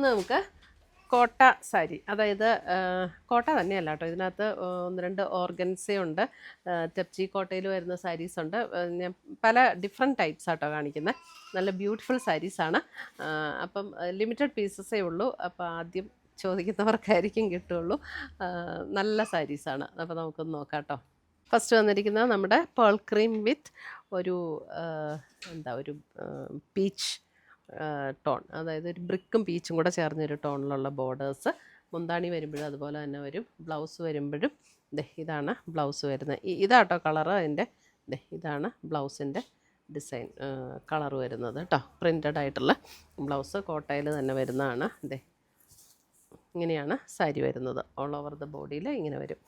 നമുക്ക് കോട്ട സാരി, അതായത് കോട്ട തന്നെയല്ല കേട്ടോ, ഇതിനകത്ത് ഒന്ന് രണ്ട് ഓർഗൻസയുണ്ട്, ടെപ്ചി കോട്ടയിൽ വരുന്ന സാരീസുണ്ട്. ഞാൻ പല ഡിഫറെൻറ്റ് ടൈപ്സ് ആട്ടോ കാണിക്കുന്നത്. നല്ല ബ്യൂട്ടിഫുൾ സാരീസാണ്. അപ്പം ലിമിറ്റഡ് പീസസേ ഉള്ളൂ. അപ്പോൾ ആദ്യം ചോദിക്കുന്നവർക്കായിരിക്കും കിട്ടുള്ളൂ. നല്ല സാരീസാണ്. അപ്പോൾ നമുക്കൊന്ന് നോക്കാം കേട്ടോ. ഫസ്റ്റ് വന്നിരിക്കുന്നത് നമ്മുടെ പേൾ ക്രീം വിത്ത് ഒരു ഒരു പീച്ച് ടോൺ, അതായത് ഒരു ബ്രിക്കും പീച്ചും കൂടെ ചേർന്നൊരു ടോണിലുള്ള ബോർഡേഴ്സ്. മുന്താണി വരുമ്പോഴും അതുപോലെ തന്നെ വരും. ബ്ലൗസ് വരുമ്പോഴും ഇതാണ് ബ്ലൗസ് വരുന്നത്. ഇതാട്ടോ കളറ് അതിൻ്റെ. ഇതാണ് ബ്ലൗസിൻ്റെ ഡിസൈൻ കളർ വരുന്നത് കേട്ടോ. പ്രിൻ്റഡ് ആയിട്ടുള്ള ബ്ലൗസ് കോട്ടയിൽ തന്നെ വരുന്നതാണ്. ഇങ്ങനെയാണ് സാരി വരുന്നത്. ഓൾ ഓവർ ദ ബോഡിയിൽ ഇങ്ങനെ വരും.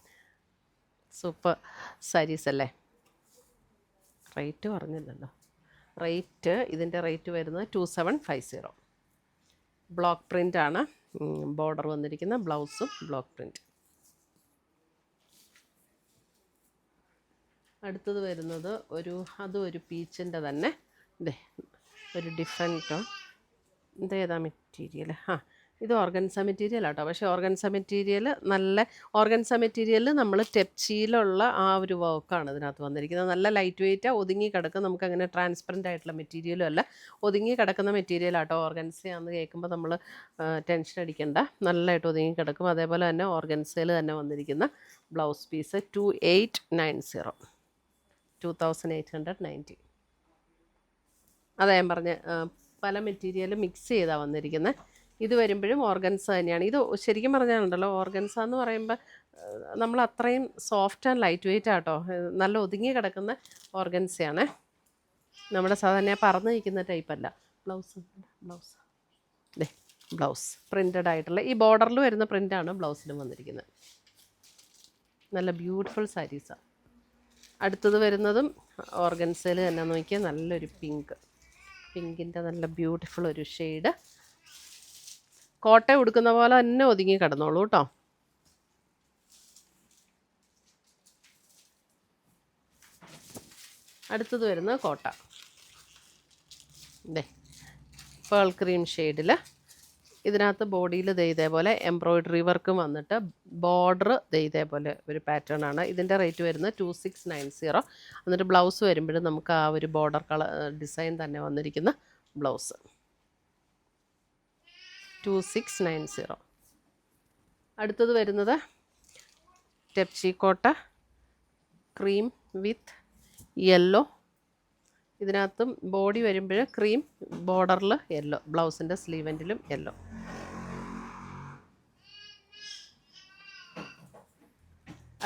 സൂപ്പർ സാരീസ് അല്ലേ? റേറ്റ് പറഞ്ഞില്ലല്ലോ. ഇതിൻ്റെ റേറ്റ് വരുന്നത് 2750. ബ്ലോക്ക് പ്രിൻ്റാണ് ബോർഡർ വന്നിരിക്കുന്ന. ബ്ലൗസും ബ്ലോക്ക് പ്രിൻ്റ്. അടുത്തത് വരുന്നത് അതും ഒരു പീച്ചിൻ്റെ തന്നെ ഒരു ഡിഫറെൻറ്റ്. ഇതേതാ മെറ്റീരിയൽ? ഇത് ഓർഗൻസ മെറ്റീരിയൽ ആട്ടോ. പക്ഷേ ഓർഗൻസ മെറ്റീരിയലിൽ നമ്മൾ ടെപ്ചിയിലുള്ള ആ ഒരു വർക്കാണ് ഇതിനകത്ത് വന്നിരിക്കുന്നത്. നല്ല ലൈറ്റ് വെയ്റ്റാണ്, ഒതുങ്ങി കിടക്കും. നമുക്കങ്ങനെ ട്രാൻസ്പെറൻ്റ് ആയിട്ടുള്ള മെറ്റീരിയലും അല്ല, ഒതുങ്ങി കിടക്കുന്ന മെറ്റീരിയൽ ആട്ടോ. ഓർഗൻസയാണെന്ന് കേൾക്കുമ്പോൾ നമ്മൾ ടെൻഷൻ അടിക്കേണ്ട, നല്ലതായിട്ട് ഒതുങ്ങി കിടക്കും. അതേപോലെ തന്നെ ഓർഗൻസയിൽ തന്നെ വന്നിരിക്കുന്ന ബ്ലൗസ് പീസ് 2890. അതാ ഞാൻ പറഞ്ഞ പല മെറ്റീരിയൽ മിക്സ് ചെയ്താണ് വന്നിരിക്കുന്നത്. ഇത് വരുമ്പോഴും ഓർഗൻസ തന്നെയാണ്. ഇത് ശരിക്കും പറഞ്ഞാലുണ്ടല്ലോ, ഓർഗൻസ എന്ന് പറയുമ്പോൾ നമ്മൾ അത്രയും സോഫ്റ്റ് ആൻഡ് ലൈറ്റ് വെയ്റ്റ് ആട്ടോ. നല്ല ഒതുങ്ങി കിടക്കുന്ന ഓർഗൻസയാണ്. നമ്മുടെ സാധാരണ പറന്ന് നിൽക്കുന്ന ടൈപ്പല്ല. ബ്ലൗസ് പ്രിൻ്റഡ് ആയിട്ടുള്ള ഈ ബോർഡറിൽ വരുന്ന പ്രിൻ്റാണ് ബ്ലൗസിലും വന്നിരിക്കുന്നത്. നല്ല ബ്യൂട്ടിഫുൾ സാരീസാണ്. അടുത്തത് വരുന്നതും ഓർഗൻസയിൽ തന്നെ നോക്കിയാൽ നല്ലൊരു പിങ്കിൻ്റെ നല്ല ബ്യൂട്ടിഫുൾ ഒരു ഷെയ്ഡ്. കോട്ട ഉടുക്കുന്ന പോലെ തന്നെ ഒതുങ്ങി കിടന്നോളൂ കേട്ടോ. അടുത്തത് വരുന്നത് കോട്ട. പേൾ ക്രീം ഷെയ്ഡിൽ. ഇതിനകത്ത് ബോഡിയിൽ ഇതേപോലെ എംബ്രോയ്ഡറി വർക്കും വന്നിട്ട് ബോർഡർ ഇതേപോലെ ഒരു പാറ്റേൺ ആണ്. ഇതിൻ്റെ റേറ്റ് വരുന്നത് 2690. എന്നിട്ട് ബ്ലൗസ് വരുമ്പോഴും നമുക്ക് ആ ഒരു ബോർഡർ ഡിസൈൻ തന്നെ വന്നിരിക്കുന്ന ബ്ലൗസ് 2690. അടുത്തത് വരുന്നത് ടെപ്ചി കോട്ട ക്രീം വിത്ത് യെല്ലോ. ഇതിനകത്തും ബോഡി വരുമ്പോൾ ക്രീം, ബോർഡറിൽ യെല്ലോ, ബ്ലൗസിൻ്റെ സ്ലീവെൻറ്റിലും യെല്ലോ.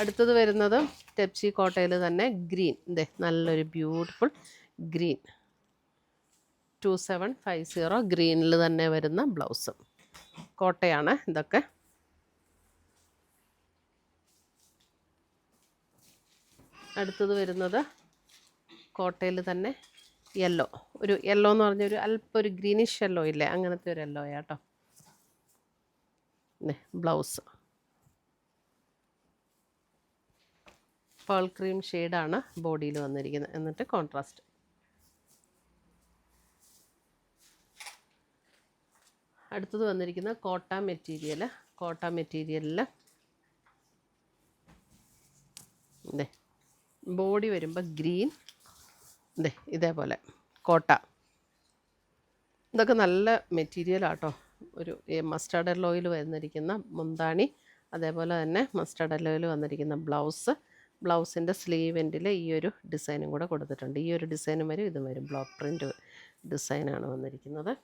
അടുത്തത് വരുന്നത് ടെപ്ചി കോട്ടയിൽ തന്നെ ഗ്രീൻ. നല്ലൊരു ബ്യൂട്ടിഫുൾ ഗ്രീൻ 2750. ഗ്രീനിൽ തന്നെ വരുന്ന ബ്ലൗസ്. കോട്ടയാണ് ഇതൊക്കെ. അടുത്തത് വരുന്നത് കോട്ടയിൽ തന്നെ യെല്ലോ. ഒരു യെല്ലോ എന്ന് പറഞ്ഞൊരു അല്പം ഒരു ഗ്രീനിഷ് യെല്ലോ ഇല്ലേ, അങ്ങനത്തെ ഒരു യെല്ലോ ആട്ടോ. ബ്ലൗസ് പേൾ ക്രീം ഷെയ്ഡാണ് ബോഡിയിൽ വന്നിരിക്കുന്നത്. എന്നിട്ട് കോൺട്രാസ്റ്റ്. അടുത്തത് വന്നിരിക്കുന്ന കോട്ട മെറ്റീരിയലിൽ ബോഡി വരുമ്പോൾ ഗ്രീൻ, ഇതേപോലെ കോട്ട. ഇതൊക്കെ നല്ല മെറ്റീരിയലാട്ടോ. ഒരു മസ്റ്റാർഡ് യെല്ലോയിൽ വന്നിരിക്കുന്ന മുന്താണി, അതേപോലെ തന്നെ മസ്റ്റാർഡ് യെല്ലോയിൽ വന്നിരിക്കുന്ന ബ്ലൗസിൻ്റെ സ്ലീവെൻറ്റിൽ ഈ ഒരു ഡിസൈനും കൂടെ കൊടുത്തിട്ടുണ്ട്. ഈ ഒരു ഡിസൈനും വരും, ഇതും വരും. ബ്ലോക്ക് പ്രിൻ്റ് ഡിസൈനാണ് വന്നിരിക്കുന്നത്.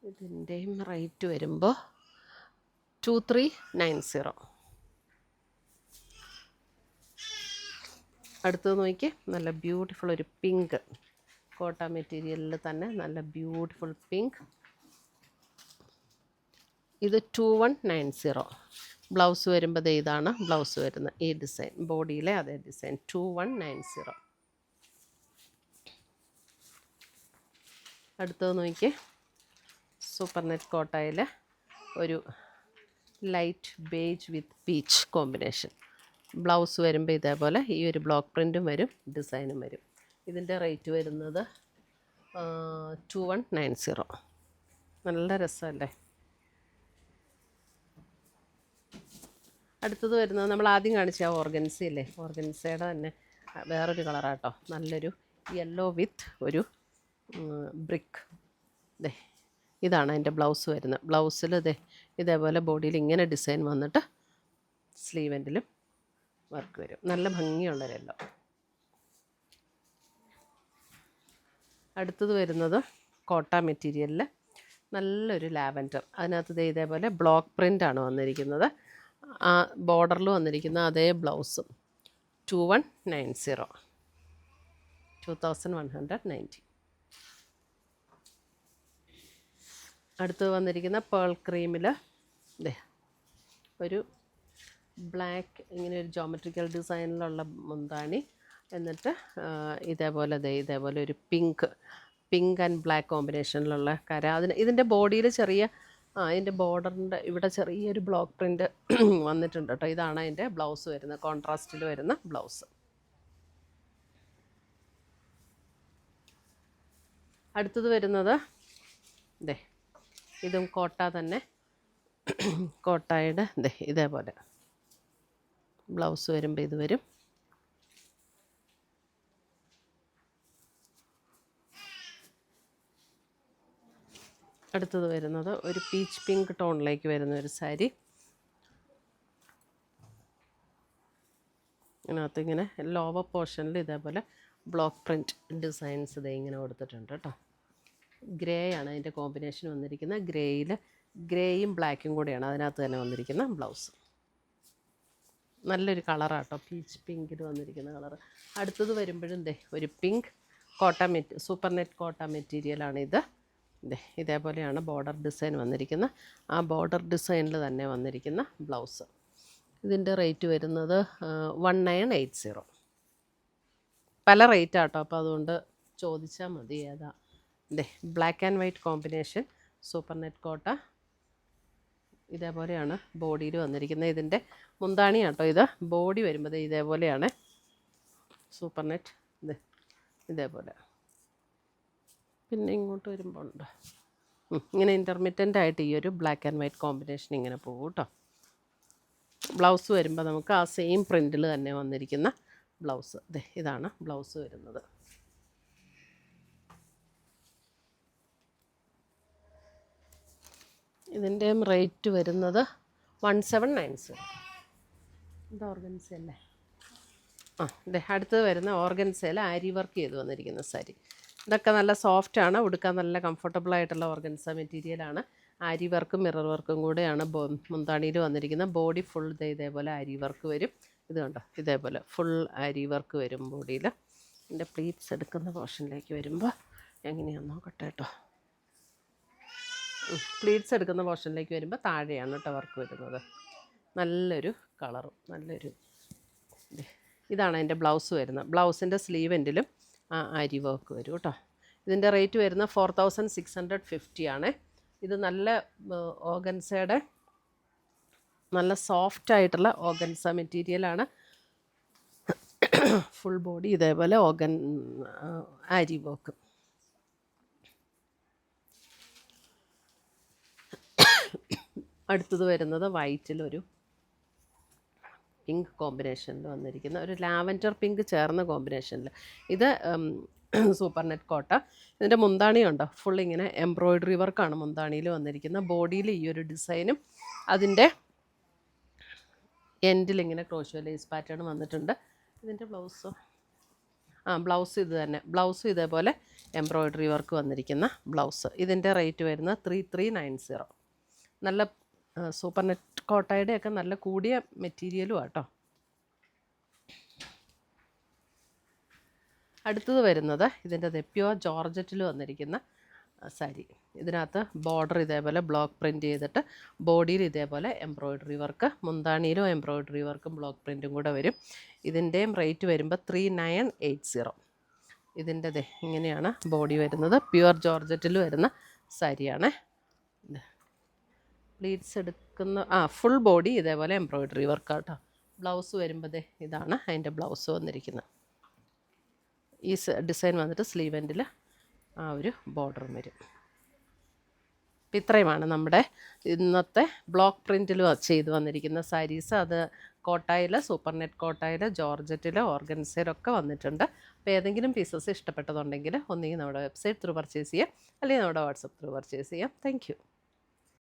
ഇതിൻ്റെയും റേറ്റ് വരുമ്പോൾ 2390. അടുത്തത് നോക്കി, നല്ല ബ്യൂട്ടിഫുൾ ഒരു പിങ്ക്. കോട്ട മെറ്റീരിയലിൽ തന്നെ നല്ല ബ്യൂട്ടിഫുൾ പിങ്ക്. ഇത് 2190. ബ്ലൗസ് വരുമ്പോൾ ഇതാണ് ബ്ലൗസ് വരുന്നത്. ഈ ഡിസൈൻ ബോഡിയിലെ അതേ ഡിസൈൻ 2190. അടുത്തത് നോക്കി, സൂപ്പർ നെറ്റ് കോട്ടയിൽ ഒരു ലൈറ്റ് ബേജ് വിത്ത് പീച്ച് കോമ്പിനേഷൻ. ബ്ലൗസ് വരുമ്പോൾ ഇതേപോലെ ഈ ഒരു ബ്ലോക്ക് പ്രിൻറ്റും വരും, ഡിസൈനും വരും. ഇതിൻ്റെ റേറ്റ് വരുന്നത് 2190. നല്ല രസമല്ലേ? അടുത്തത് വരുന്നത് നമ്മൾ ആദ്യം കാണിച്ച ആ ഓർഗൻസ ഇല്ലേ, ഓർഗൻസയുടെ തന്നെ വേറൊരു കളറാട്ടോ, നല്ലൊരു യെല്ലോ വിത്ത് ഒരു ബ്രിക്ക്. ദേ ഇതാണ് അതിൻ്റെ ബ്ലൗസ് വരുന്നത്. ബ്ലൗസിൽ ഇതേപോലെ ബോഡിയിൽ ഇങ്ങനെ ഡിസൈൻ വന്നിട്ട് സ്ലീവെൻറ്റിലും വർക്ക് വരും. നല്ല ഭംഗിയുള്ളൊരു യെല്ലോ. അടുത്തത് വരുന്നത് കോട്ട മെറ്റീരിയലിൽ നല്ലൊരു ലാവൻഡർ. അതിനകത്ത് ഇതേപോലെ ബ്ലോക്ക് പ്രിൻ്റാണ് വന്നിരിക്കുന്നത്. ആ ബോർഡറിൽ വന്നിരിക്കുന്ന അതേ ബ്ലൗസും 2190 2190. അടുത്ത് വന്നിരിക്കുന്ന പേൾ ക്രീമിൽ ഒരു ബ്ലാക്ക് ഇങ്ങനെ ഒരു ജോമെട്രിക്കൽ ഡിസൈനിലുള്ള മുന്താണി, എന്നിട്ട് ഇതേപോലെ ഒരു പിങ്ക് ആൻഡ് ബ്ലാക്ക് കോമ്പിനേഷനിലുള്ള കര. ഇതിൻ്റെ ബോഡിയിൽ ഇതിൻ്റെ ബോർഡറിൻ്റെ ഇവിടെ ചെറിയൊരു ബ്ലോക്ക് പ്രിൻ്റ് വന്നിട്ടുണ്ട് കേട്ടോ. ഇതാണ് അതിൻ്റെ ബ്ലൗസ് വരുന്നത്, കോൺട്രാസ്റ്റിൽ വരുന്ന ബ്ലൗസ്. അടുത്തത് വരുന്നത് ഇതും കോട്ട തന്നെ. കോട്ടയുടെ ഇതേപോലെ ബ്ലൗസ് വരുമ്പോൾ ഇത് വരും. അടുത്തത് വരുന്നത് ഒരു പീച്ച് പിങ്ക് ടോണിലേക്ക് വരുന്ന ഒരു സാരി. ഇതിനകത്ത് ഇങ്ങനെ ലോവർ പോർഷനിൽ ഇതേപോലെ ബ്ലോക്ക് പ്രിൻറ്റ് ഡിസൈൻസ് ഇങ്ങനെ കൊടുത്തിട്ടുണ്ട് കേട്ടോ. ഗ്രേ ആണ് അതിൻ്റെ കോമ്പിനേഷൻ വന്നിരിക്കുന്നത്. ഗ്രേയും ബ്ലാക്കും കൂടെയാണ് അതിനകത്ത് തന്നെ വന്നിരിക്കുന്ന ബ്ലൗസ്. നല്ലൊരു കളറാട്ടോ, പീച്ച് പിങ്കിൽ വന്നിരിക്കുന്ന കളറ്. അടുത്തത് വരുമ്പോഴും ഒരു പിങ്ക് സൂപ്പർ നെറ്റ് കോട്ട മെറ്റീരിയലാണിത്. ഇതേപോലെയാണ് ബോർഡർ ഡിസൈൻ വന്നിരിക്കുന്നത്. ആ ബോർഡർ ഡിസൈനിൽ തന്നെ വന്നിരിക്കുന്ന ബ്ലൗസ്. ഇതിൻ്റെ റേറ്റ് വരുന്നത് 1980. പല റേറ്റ് ആട്ടോ, അപ്പോൾ അതുകൊണ്ട് ചോദിച്ചാൽ മതി ഏതാ. Black and white combination super net കോട്ട. ഇതേപോലെയാണ് ബോഡിയിൽ വന്നിരിക്കുന്നത്. ഇതിൻ്റെ മുന്താണി ആട്ടോ ഇത്. ബോഡി വരുമ്പോൾ ഇതേപോലെയാണ് സൂപ്പർ നെറ്റ് ഇതേപോലെ. പിന്നെ ഇങ്ങോട്ട് വരുമ്പോൾ ഉണ്ട് ഇങ്ങനെ ഇൻ്റർമിറ്റൻ്റ് ആയിട്ട് ഈ ഒരു ബ്ലാക്ക് ആൻഡ് വൈറ്റ് കോമ്പിനേഷൻ ഇങ്ങനെ പോകും കേട്ടോ. ബ്ലൗസ് വരുമ്പോൾ നമുക്ക് ആ സെയിം പ്രിൻറ്റിൽ തന്നെ വന്നിരിക്കുന്ന ബ്ലൗസ്. ഇതാണ് ബ്ലൗസ് വരുന്നത്. ഇതിൻ്റെയും റേറ്റ് വരുന്നത് 1790. ഇത് ഓർഗൻസ അല്ലേ? അടുത്തത് വരുന്ന ഓർഗൻസയിൽ ആരി വർക്ക് ചെയ്ത് വന്നിരിക്കുന്ന സാരി. ഇതൊക്കെ നല്ല സോഫ്റ്റാണ്, ഉടുക്കാൻ നല്ല കംഫർട്ടബിൾ ആയിട്ടുള്ള ഓർഗൻസ മെറ്റീരിയലാണ്. ആരി വർക്കും മിറർ വർക്കും കൂടെയാണ് മുന്താണിയിൽ വന്നിരിക്കുന്നത്. ബോഡി ഫുൾ ഇതേപോലെ ആരി വർക്ക് വരും. ഇത് കണ്ടോ, ഇതേപോലെ ഫുൾ ആരി വർക്ക് വരും ബോഡിയിൽ. എൻ്റെ പ്ലീറ്റ്സ് എടുക്കുന്ന പോർഷനിലേക്ക് വരുമ്പോൾ എങ്ങനെയാണെന്ന് നോക്കട്ടെ കേട്ടോ. പ്ലീറ്റ്സ് എടുക്കുന്ന പോർഷനിലേക്ക് വരുമ്പോൾ താഴെയാണ് കേട്ടോ വർക്ക് വരുന്നത്. നല്ലൊരു കളറും നല്ലൊരു ഇതാണ് അതിൻ്റെ ബ്ലൗസ് വരുന്നത്. ബ്ലൗസിൻ്റെ സ്ലീവ് എൻഡിലും ആരി വർക്ക് വരും കേട്ടോ. ഇതിൻ്റെ റേറ്റ് വരുന്നത് 4650 ആണ്. ഇത് നല്ല ഓർഗൻസയുടെ നല്ല സോഫ്റ്റായിട്ടുള്ള ഓർഗൻസ മെറ്റീരിയലാണ്. ഫുൾ ബോഡി ഇതേപോലെ ആരി വർക്ക്. അടുത്തത് വരുന്നത് വൈറ്റിലൊരു പിങ്ക് കോമ്പിനേഷനിൽ വന്നിരിക്കുന്ന ഒരു ലാവൻഡർ പിങ്ക് ചേർന്ന കോമ്പിനേഷനിൽ. ഇത് സൂപ്പർ നെറ്റ് കോട്ട. ഇതിൻ്റെ മുന്താണിയുണ്ടോ, ഫുൾ ഇങ്ങനെ എംബ്രോയ്ഡറി വർക്കാണ് മുന്താണിയിൽ വന്നിരിക്കുന്നത്. ബോഡിയിൽ ഈ ഒരു ഡിസൈനും അതിൻ്റെ എൻഡിൽ ഇങ്ങനെ ക്രോഷ്യോ ലേസ് പാറ്റേൺ വന്നിട്ടുണ്ട്. ഇതിൻ്റെ ബ്ലൗസ് ഇത് തന്നെ. ബ്ലൗസ് ഇതേപോലെ എംബ്രോയ്ഡറി വർക്ക് വന്നിരിക്കുന്ന ബ്ലൗസ്. ഇതിൻ്റെ റേറ്റ് വരുന്നത് 3390. നല്ല സൂപ്പർ നെറ്റ് കോട്ടയുടെയൊക്കെ നല്ല കൂടിയ മെറ്റീരിയലും ആട്ടോ. അടുത്തത് വരുന്നത് ഇതിൻ്റെ പ്യുവർ ജോർജറ്റിൽ വന്നിരിക്കുന്ന സാരി. ഇതിനകത്ത് ബോർഡർ ഇതേപോലെ ബ്ലോക്ക് പ്രിൻറ്റ് ചെയ്തിട്ട് ബോഡിയിൽ ഇതേപോലെ എംബ്രോയ്ഡറി വർക്ക്, മുന്താണിയിലും എംബ്രോയ്ഡറി വർക്കും ബ്ലോക്ക് പ്രിൻറ്റും കൂടെ വരും. ഇതിൻ്റെയും റേറ്റ് വരുമ്പോൾ 3980. ഇതിൻ്റെ ഇങ്ങനെയാണ് ബോഡി വരുന്നത്. പ്യുവർ ജോർജറ്റിൽ വരുന്ന സാരിയാണ്. പ്ലീറ്റ്സ് എടുക്കുന്ന ഫുൾ ബോഡി ഇതേപോലെ എംബ്രോയ്ഡറി വർക്കാട്ടോ. ബ്ലൗസ് വരുമ്പോൾ ഇതാണ് അതിൻ്റെ ബ്ലൗസ് വന്നിരിക്കുന്നത്. ഈ ഡിസൈൻ വന്നിട്ട് സ്ലീവ് എൻഡിൽ ആ ഒരു ബോർഡറും വരും. അപ്പോൾ ഇത്രയുമാണ് നമ്മുടെ ഇന്നത്തെ ബ്ലോക്ക് പ്രിൻറ്റിൽ ചെയ്ത് വന്നിരിക്കുന്ന സാരീസ്. അത് കോട്ടായിൽ, സൂപ്പർ നെറ്റ് കോട്ടായിൽ, ജോർജറ്റിൽ, ഓർഗൻസയിലൊക്കെ വന്നിട്ടുണ്ട്. അപ്പോൾ ഏതെങ്കിലും പീസസ് ഇഷ്ടപ്പെട്ടതുണ്ടെങ്കിൽ ഒന്നുകിൽ നമ്മുടെ വെബ്സൈറ്റ് ത്രൂ പർച്ചേസ് ചെയ്യാം, അല്ലെങ്കിൽ നമ്മുടെ വാട്സപ്പ് ത്രൂ പർച്ചേസ് ചെയ്യാം. താങ്ക്